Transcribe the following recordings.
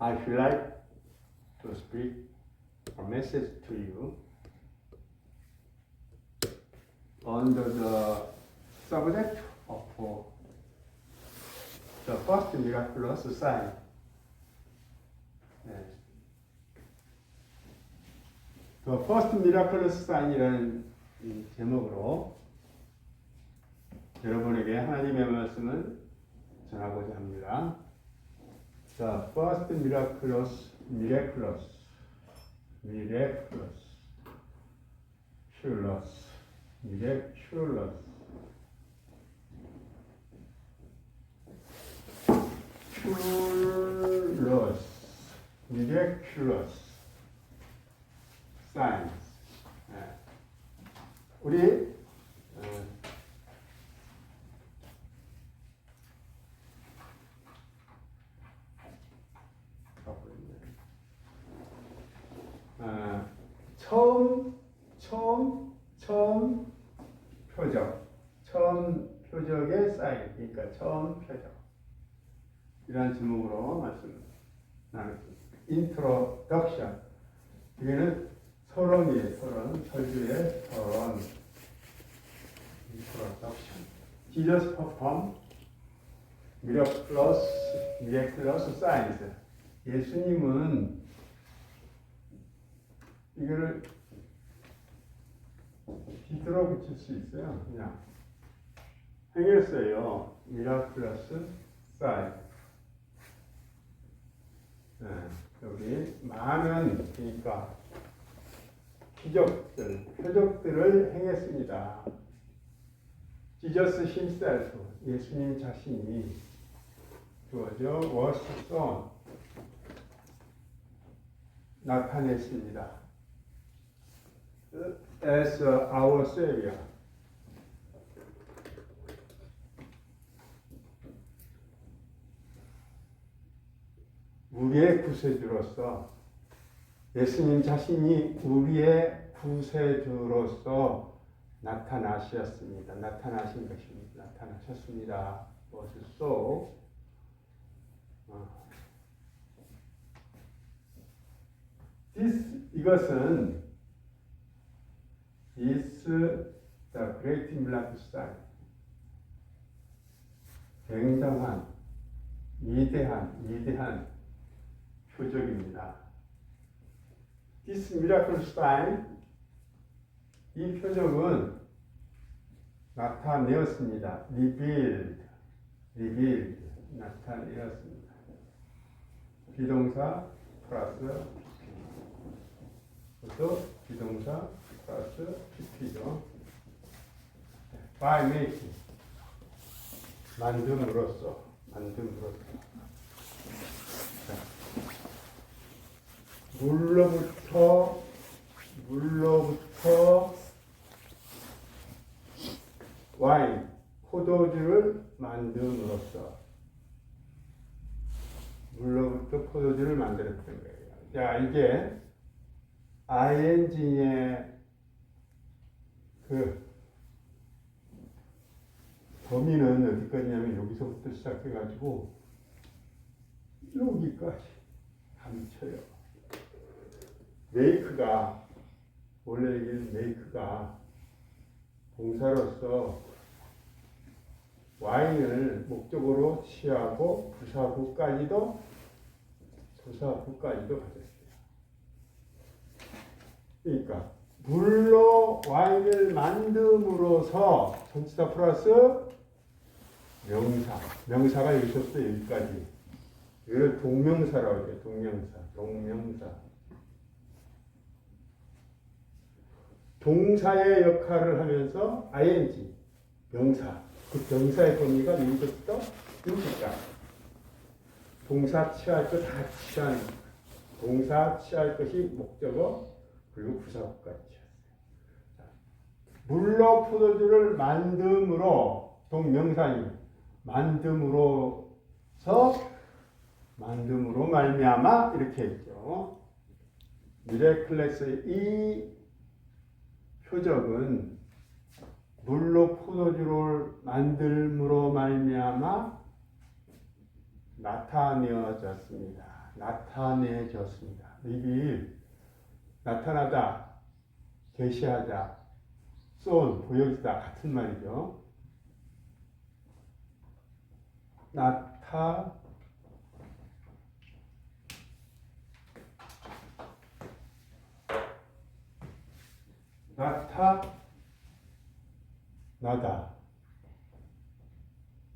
I feel like to speak a message to you under the subject of the first miraculous sign. 네. The first miraculous sign이라는 제목으로 여러분에게 하나님의 말씀을 전하고자 합니다. The first miraculous, miraculous signs. 우리 처음 표적의 사인, 그러니까 처음 표적. 이런 제목으로 말씀 나눴습니다. 인트로덕션. 이게는 서론이에요, 서론. 설교의 서론. 인트로덕션. Jesus performed miraculous signs. 예수님은 이거를 뒤돌아 붙일 수 있어요. 그냥 행했어요. miraculous sign. 네, 여기 많은, 그러니까 표적들을 행했습니다. Jesus himself, 예수님 자신이 주어져 was shown, 나타냈습니다. As our Savior. 우리의 구세주로서, 예수님 자신이 우리의 구세주로서 나타나셨습니다. 나타나신 것입니다. 나타나셨습니다. 무엇을 이것은 is the great miraculous sign. 굉장한, 위대한 표적입니다. This miraculous sign, 이 표적은 나타내었습니다. revealed, 나타내었습니다. 비동사 플러스 또 비동사 플러스 PP죠. by making, 만듦으로써. 물로부터 와인, 포도주를 만듦으로써. 물로부터 포도주를 만들었던 거예요. 자, 이게 ing의 그 범위는 어디까지냐면 여기서부터 시작해가지고 여기까지 다 미쳐요. 메이크가, 원래 얘기는 메이크가 동사로서 와인을 목적으로 취하고 부사구까지도 가졌어요. 그러니까 물로 와인을 만듦으로써 전치사 플러스 명사가 여기서부터 여기까지. 이걸 동명사라고 해요. 동명사. 동사의 역할을 하면서 ing, 명사. 그 명사의 범위가 여기서부터 여기까지. 동사 취할 것 다 취하는 거예요. 동사 취할 것이 목적어, 그리고 부사구까지 취했어요. 물로 포도주를 만듦으로, 동명사니 만듦으로 말미암아, 이렇게 했죠. 미래클래스의 이 표적은 물로 포도주를 만듦으로 말미암아 나타내어졌습니다. 나타내졌습니다. reveal, 나타나다, 계시하다, shown, 보여주다 같은 말이죠. 나타나다.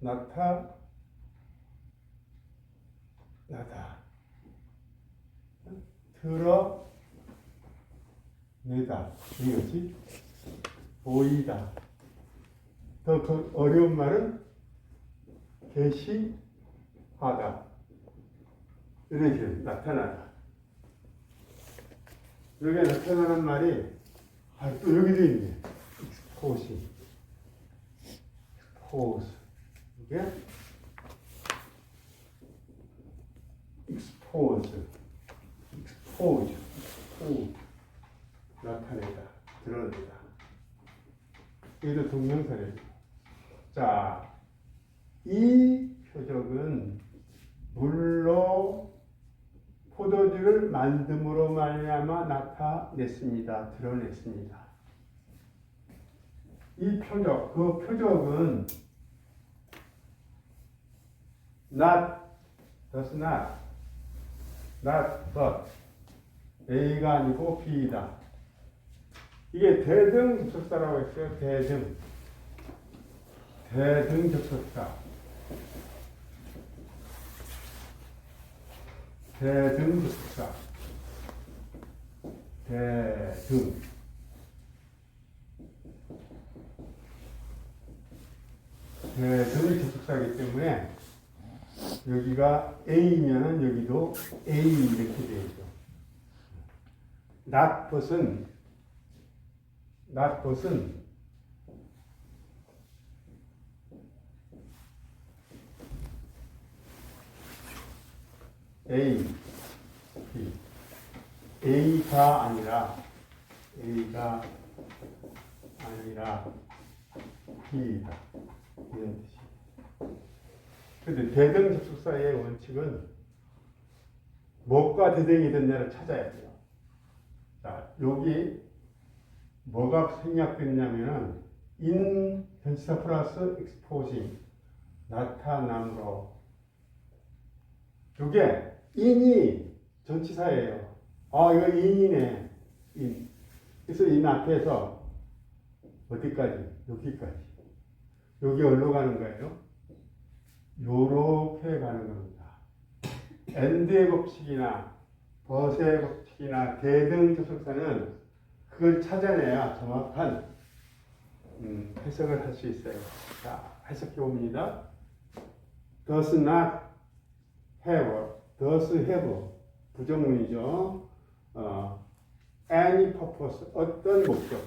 나타나다. 드러내다. 이거지? 보이다. 더 그 어려운 말은 계시하다. 이런 식으로 나타나다. 여기에 나타나는 말이 또 여기도 있네. expose. 이게 expose. 나타내다, 드러내다. 이것도 동명사래요. 자, 이 표적은 물로 포도주를 만듦으로 말미암아 나타냈습니다. 드러냈습니다. 이 표적, 그 표적은 does not, but A가 아니고 B이다. 이게 대등 접속사라고 했어요. 대등 접속사. 대등 접속사. 대등 접속사이기 때문에 여기가 A면은 여기도 A 이렇게 되죠. not but은 A, B. A가 아니라 B이다. 이런 뜻이. 근데 대등 접속사의 원칙은 뭐가 대등이 됐냐를 찾아야 돼요. 자, 여기 뭐가 생략됐냐면은 in 전치사 플러스 exposing, 나타남으로. 이게 in이 전치사예요. 이거 in이네. in. 그래서 in 앞에서 어디까지? 여기까지. 여기 어디로 가는 거예요? 요렇게 가는 겁니다. and의 법칙이나 but의 법칙이나 대등 접속사는 그걸 찾아내야 정확한 해석을 할 수 있어요. 자, 해석해 봅니다. does not have, does have 부정문이죠. any purpose, 어떤 목적,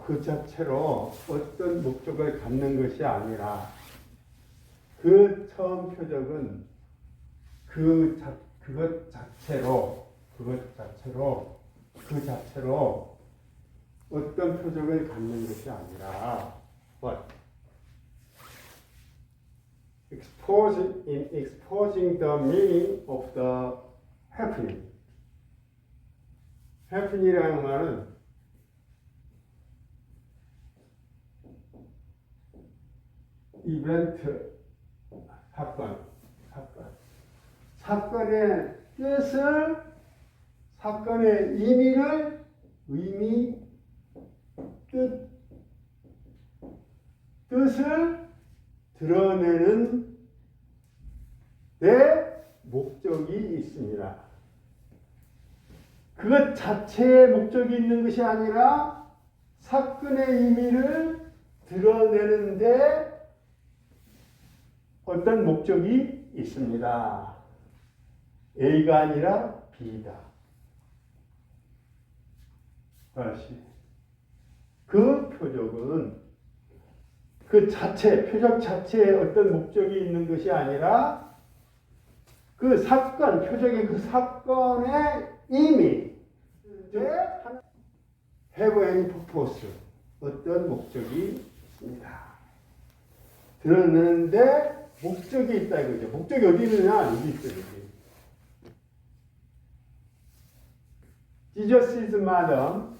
그 자체로 어떤 목적을 갖는 것이 아니라 그 처음 표적은 그것 자체로 어떤 표적을 갖는 것이 아니라 what? exposing the meaning of the happening. happening이라는 말은 이벤트, 사건의 뜻을, 사건의 의미를, 뜻을 드러내는 데 목적이 있습니다. 그것 자체의 목적이 있는 것이 아니라 사건의 의미를 드러내는 데 어떤 목적이 있습니다. A가 아니라 B다. 다시. 그 표적은 표적 자체에 어떤 목적이 있는 것이 아니라 그 사건, 표적의 그 사건의 의미, have any purpose, 어떤 목적이 있습니다. 드러내는데 목적이 있다 이거죠. 목적이 어디 있느냐? 여기 있어요. 여기. Jesus' mother,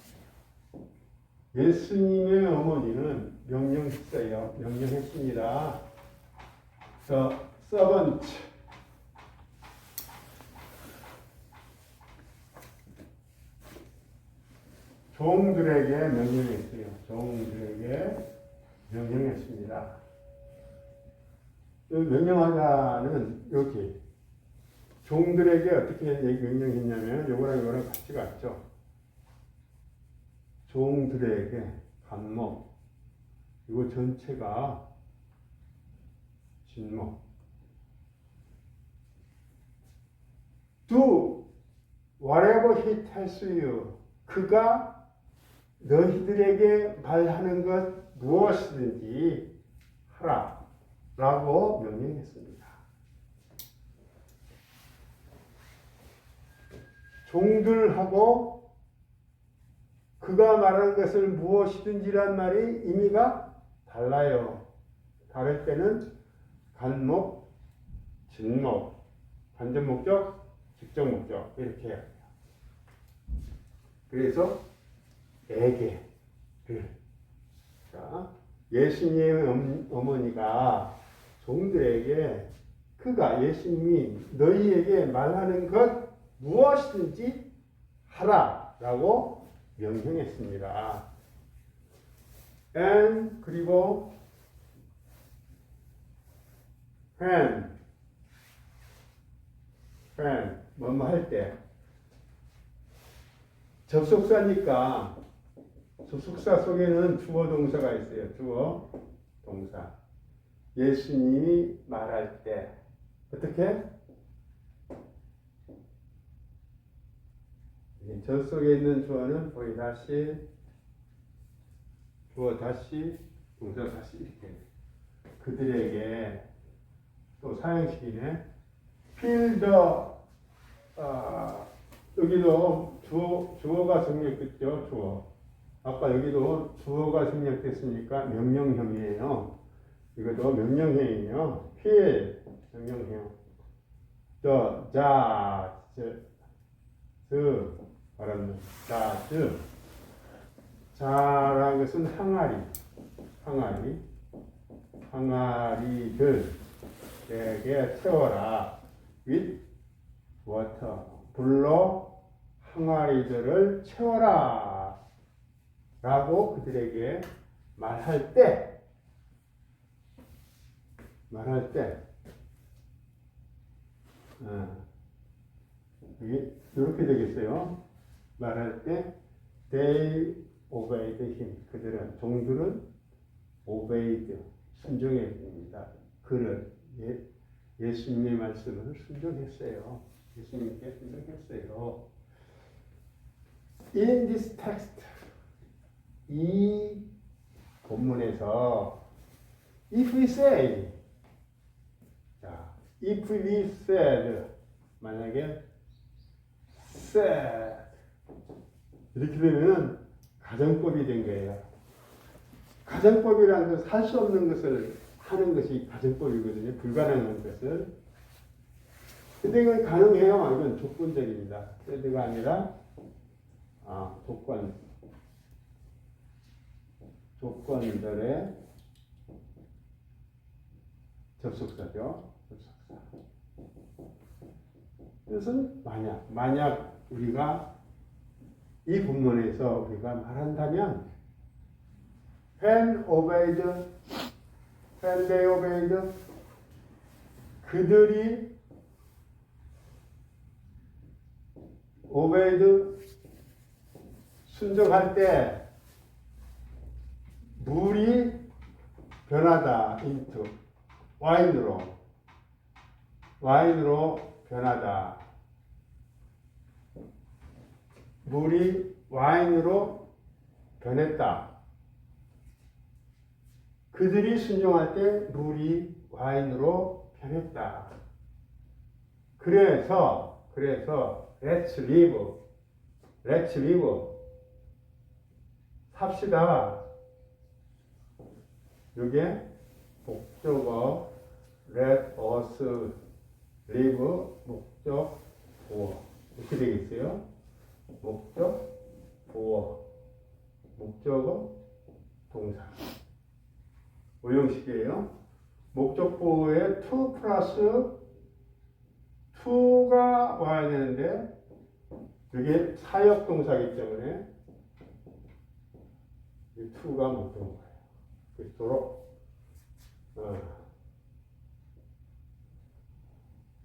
예수님의 어머니는 명령했어요. 명령했습니다. The servant, 종들에게 명령했어요. 종들에게 명령했습니다. 명령하자는 이렇게 종들에게 어떻게 명령했냐면 요거랑 같이 갔죠. 종들에게 간목, 이거 전체가 진목. Do whatever he tells you. 그가 너희들에게 말하는 것 무엇이든지 하라 라고 명령했습니다. 종들하고 그가 말하는 것을 무엇이든지란 말이 의미가 달라요. 다를 때는 간목, 진목, 간접 목적, 직접 목적 이렇게 해야 돼요. 그래서 에게를, 자, 예수님의 어머니가 종들에게 그가 예수님이 너희에게 말하는 것 무엇이든지 하라라고 명령했습니다. and 그리고 when 뭐뭐 할 때 접속사니까 접속사 속에는 주어 동사가 있어요. 주어 동사. 예수님이 말할 때 어떻게? 저 속에 있는 주어는 거의 다시 주어 다시 동사 다시 이렇게 그들에게 또 사형식이네. fill the 여기도 주어가 생략됐죠. 주어. 아까 여기도 주어가 생략됐으니까 명령형이에요. 이것도 명령형이에요. fill 명령형. 말하는 자라는 것은 항아리들에게 채워라. with water. 불로 항아리들을 채워라 라고 그들에게 말할 때 이게 이렇게 되겠어요. 말할 때 they obeyed him. 그들은 종들은 obeyed 순종했습니다. 그를 예수님의 말씀을 순종했어요. 예수님께 순종했어요. In this text, 이 본문에서 if we say, 자, if we said, 만약에 said 이렇게 되면 가정법이 된 거예요. 가정법이라는 것은 할 수 없는 것을 하는 것이 가정법이거든요. 불가능한 것을. 근데 이건 가능해요. 이건 조건적입니다. said가 아니라 조건들의 접속사죠. 접속사. 이것은 만약 우리가 이 본문에서 우리가 말한다면 when they obeyed 그들이 obeyed 순종할 때 물이 변하다 into 와인으로 변하다. 물이 와인으로 변했다. 그들이 순종할 때 물이 와인으로 변했다. 그래서 let's live 삽시다. 이게 목적어 let us live 목적 보어 이렇게 되겠어요. 목적 보어 목적어 동사 오형식이에요. 목적 보어에 to 플러스 to가 와야 되는데 이게 사역 동사이기 때문에 이 to가 못 들어온 거예요. 그토록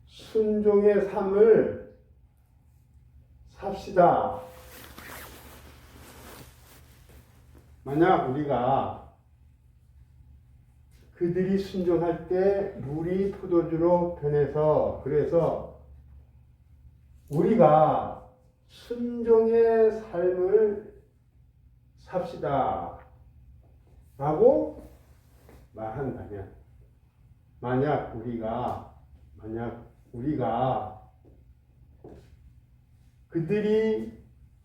순종의 삶을 삽시다. 만약 우리가 그들이 순종할 때 물이 포도주로 변해서 그래서 우리가 순종의 삶을 삽시다 라고 말한다면 만약 우리가 그들이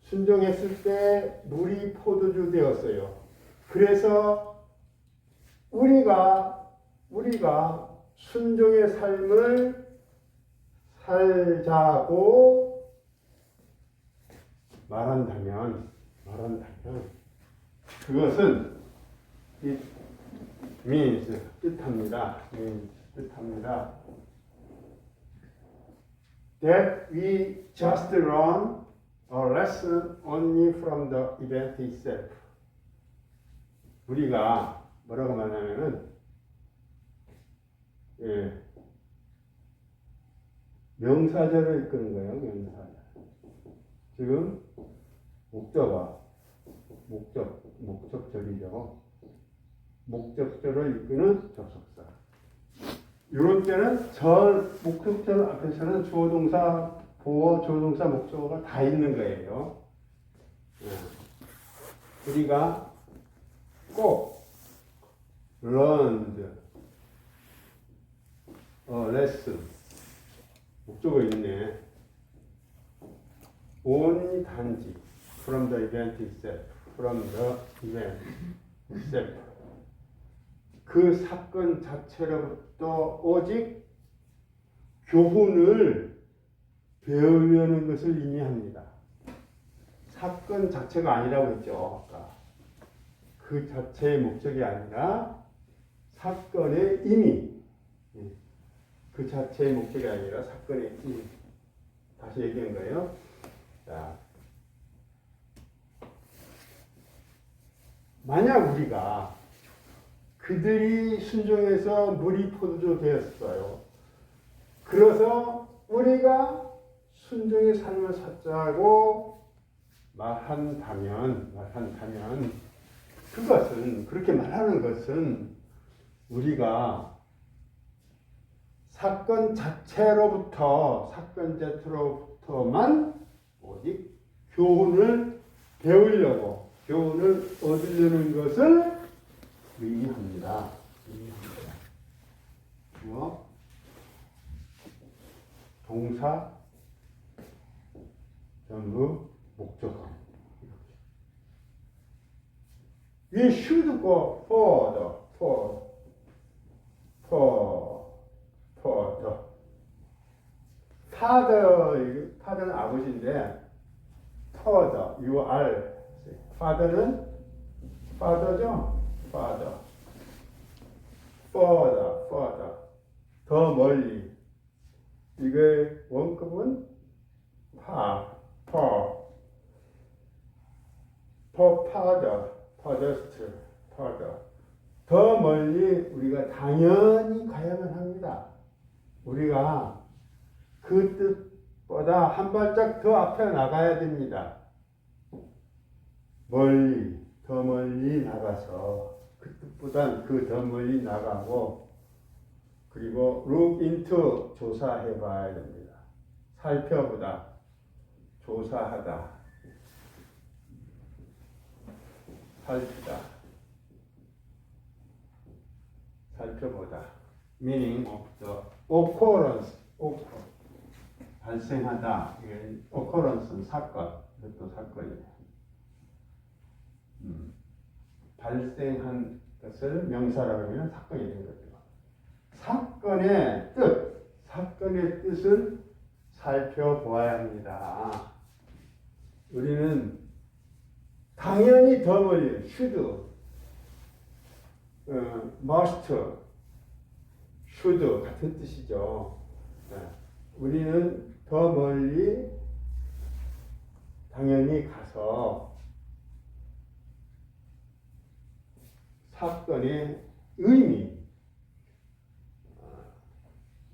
순종했을 때 물이 포도주 되었어요. 그래서 우리가 순종의 삶을 살자고 말한다면 그것은 it means 뜻합니다. That we just learn a lesson only from the event itself. 우리가 뭐라고 말하냐면은 명사절을 이끄는 거예요. 명사절. 지금 목적어가 목적절이죠. 목적절을 이끄는 접속사. 이런 때는 목적절 앞에서는 주어동사, 보어, 주어동사, 목적어가 다 있는 거예요. 우리가 꼭 learned a lesson 목적어 있네. only 단지 from the event itself. 그 사건 자체로부터 오직 교훈을 배우려는 것을 의미합니다. 사건 자체가 아니라고 했죠. 아까. 그 자체의 목적이 아니라 사건의 의미. 그 자체의 목적이 아니라 사건의 의미. 다시 얘기한 거예요. 자, 만약 우리가 그들이 순종해서 물이 포도주 되었어요. 그래서 우리가 순종의 삶을 살자고 말한다면 그것은 그렇게 말하는 것은 우리가 사건 자체로부터만 오직 교훈을 배우려고 교훈을 얻으려는 것을 의미합니다. 주어, 동사, 전부, 목적어. We should go further. father는 아버지인데 further, you are. father는 father죠? further. 더 멀리. 이게 원급은 further. 더 멀리 우리가 당연히 가야만 합니다. 우리가 그 뜻보다 한 발짝 더 앞에 나가야 됩니다. 더 멀리 나가서 그 뜻보다 더 멀리 나가고 그리고 look into 조사해 봐야 됩니다. 살펴보다, 조사하다, 살펴보다. meaning of the occurrence, 발생하다. occurrence는 사건, 이것도 사건이에요. 발생한 것을 명사라고 하면 사건이 된 거죠. 사건의 뜻을 살펴보아야 합니다. 우리는 당연히 더 멀리, should, must, should 같은 뜻이죠. 우리는 더 멀리 당연히 가서 사건의 의미,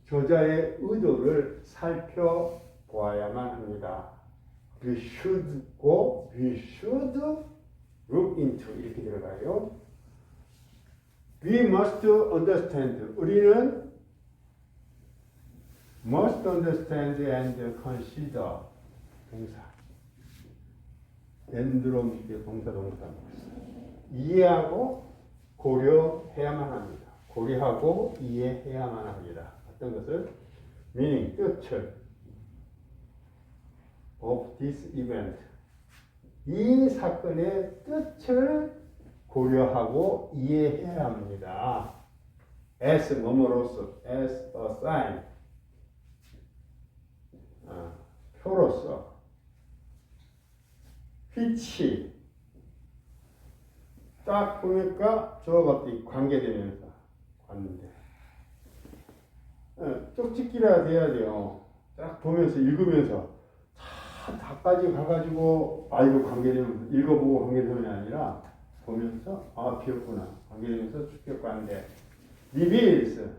저자의 의도를 살펴보아야만 합니다. We should go, we should look into 이렇게 들어가요. We must understand. 우리는 must understand and consider. 동사. 엔드롬식의 동사. 이해하고 고려해야만 합니다. 고려하고 이해해야만 합니다. 어떤 것을? meaning, 뜻을 of this event. 이 사건의 뜻을 고려하고 이해해야 합니다. as 뭐뭐로서, as a sign. 표로서. which 딱 보니까 저와 같이 관계되면서 관계. 쪽집기라 돼야 돼요. 딱 보면서 읽으면서 다까지 가가지고 이거 관계되면서 읽어보고 관계되면이 아니라 보면서 비었구나 관계되면서 주격관계. reveals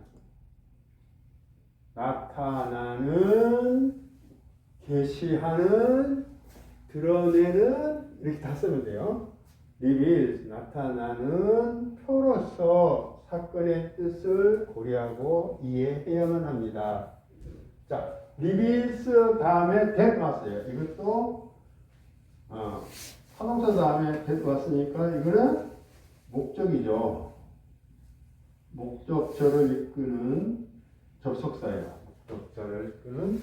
나타나는, 계시하는, 드러내는 이렇게 다 쓰면 돼요. reveals 나타나는 표로서 사건의 뜻을 고려하고 이해해야만 합니다. 자, reveals 다음에 that 왔어요. 이것도 사동사 다음에 that 왔으니까 이거는 목적이죠. 목적절을 이끄는 접속사예요. 목적절을 이끄는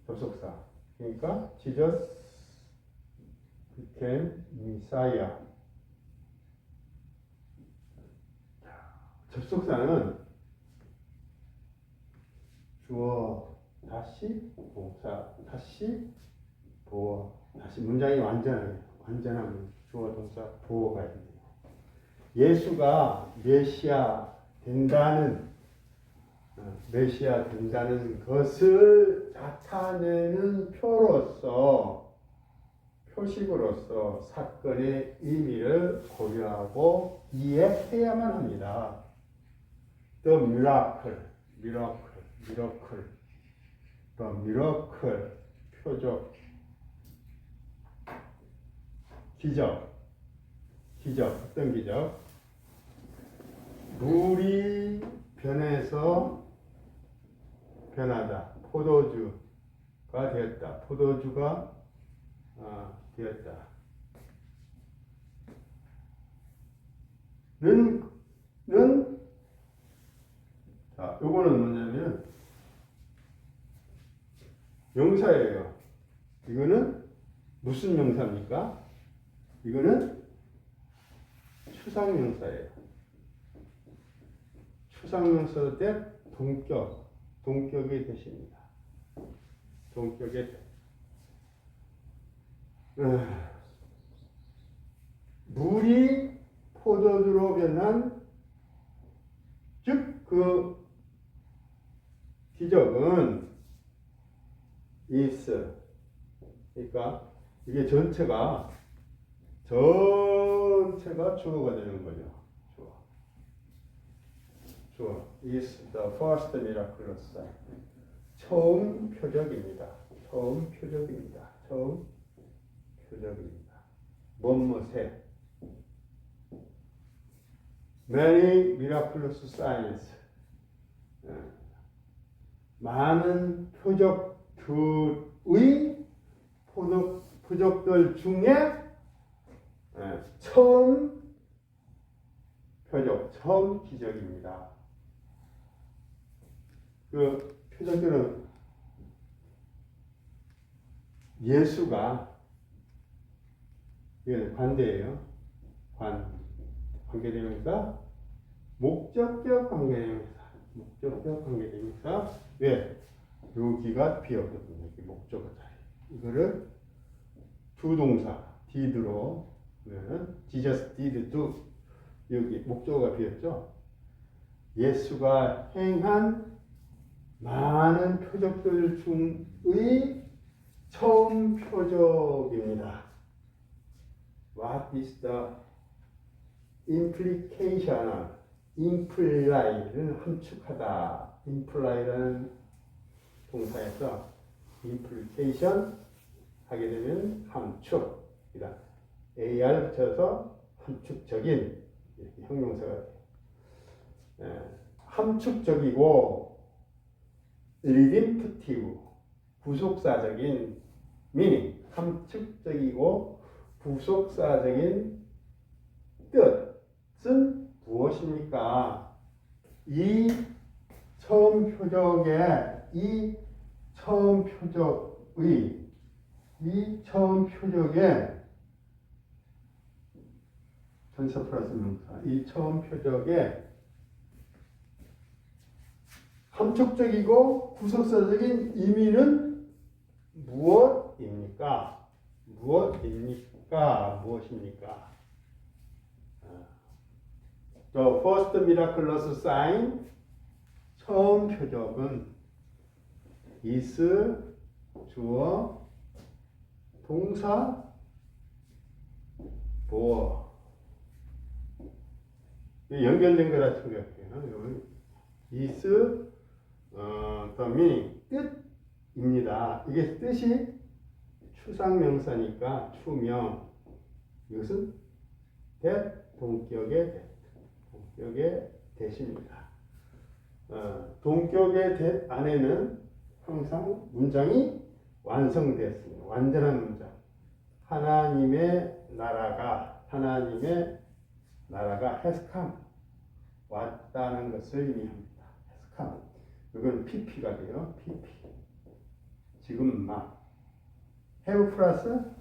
접속사. 그러니까 Jesus became Messiah. 접속사는 주어 다시 동사 다시 보어 다시 문장이 완전한 주어 동사 보어가 있네요. 예수가 메시아 된다는 것을 나타내는 표식으로서 사건의 의미를 고려하고 이해해야만 합니다. The miracle, 표적, 기적, 어떤 기적? 물이 변해서 변하다, 포도주가 되었다, 되었다. 자, 요거는 뭐냐면 명사예요. 이거는 무슨 명사입니까? 이거는 추상명사예요. 추상명사 때 동격이 되십니다. 물이 포도주로 변한 즉 그 기적은 is 그러니까 이게 전체가 주어가 되는 거죠. 주어 is the first miraculous sign. 처음 표적입니다. 뭐뭐세 many miraculous signs. 많은 표적들 중에 처음 기적입니다. 그 표적들은 예수가 이게 관대예요. 관계대명사, 목적격 관계대명사, 목적격 관계대명사. 왜? 여기가 비었거든요. 여기 목적어 자리. 이거를 두 동사 did로 그러면 Jesus did do. 여기 목적어가 비었죠. 예수가 행한 많은 표적들 중의 처음 표적입니다. What is the implication? imply는 함축하다. imply라는 동사에서 implication 하게 되면 함축이다. AR 붙여서 함축적인 이렇게 형용사가 돼요. 함축적이고 redemptive 구속사적인 meaning 함축적이고 구속사적인 뜻은 무엇입니까? 이 처음 표적의 전사 플러스 명사 이 처음 표적의 함축적이고 구속사적인 의미는 무엇입니까? 무엇입니까? The first miraculous sign 처음 표적은 is 주어 동사 보어 연결된 거라 생각해요. is the meaning 뜻입니다. 이게 뜻이 추상명사니까 추명 이것은 that 동격의 대시입니다. 동격의 that 안에는 항상 문장이 완성되었습니다. 완전한 문장. 하나님의 나라가 has come 왔다는 것을 의미합니다. has come. 이건 pp가 돼요. pp. 지금 막 have 플러스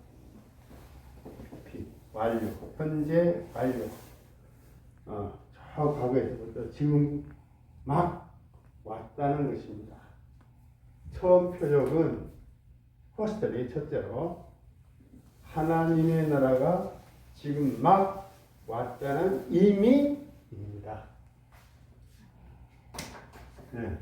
pp 완료. 현재 완료. 저 과거에서부터 지금 막 왔다는 것입니다. 처음 표적은 퍼스트리 첫째로 하나님의 나라가 지금 막 왔다는 의미입니다. 네.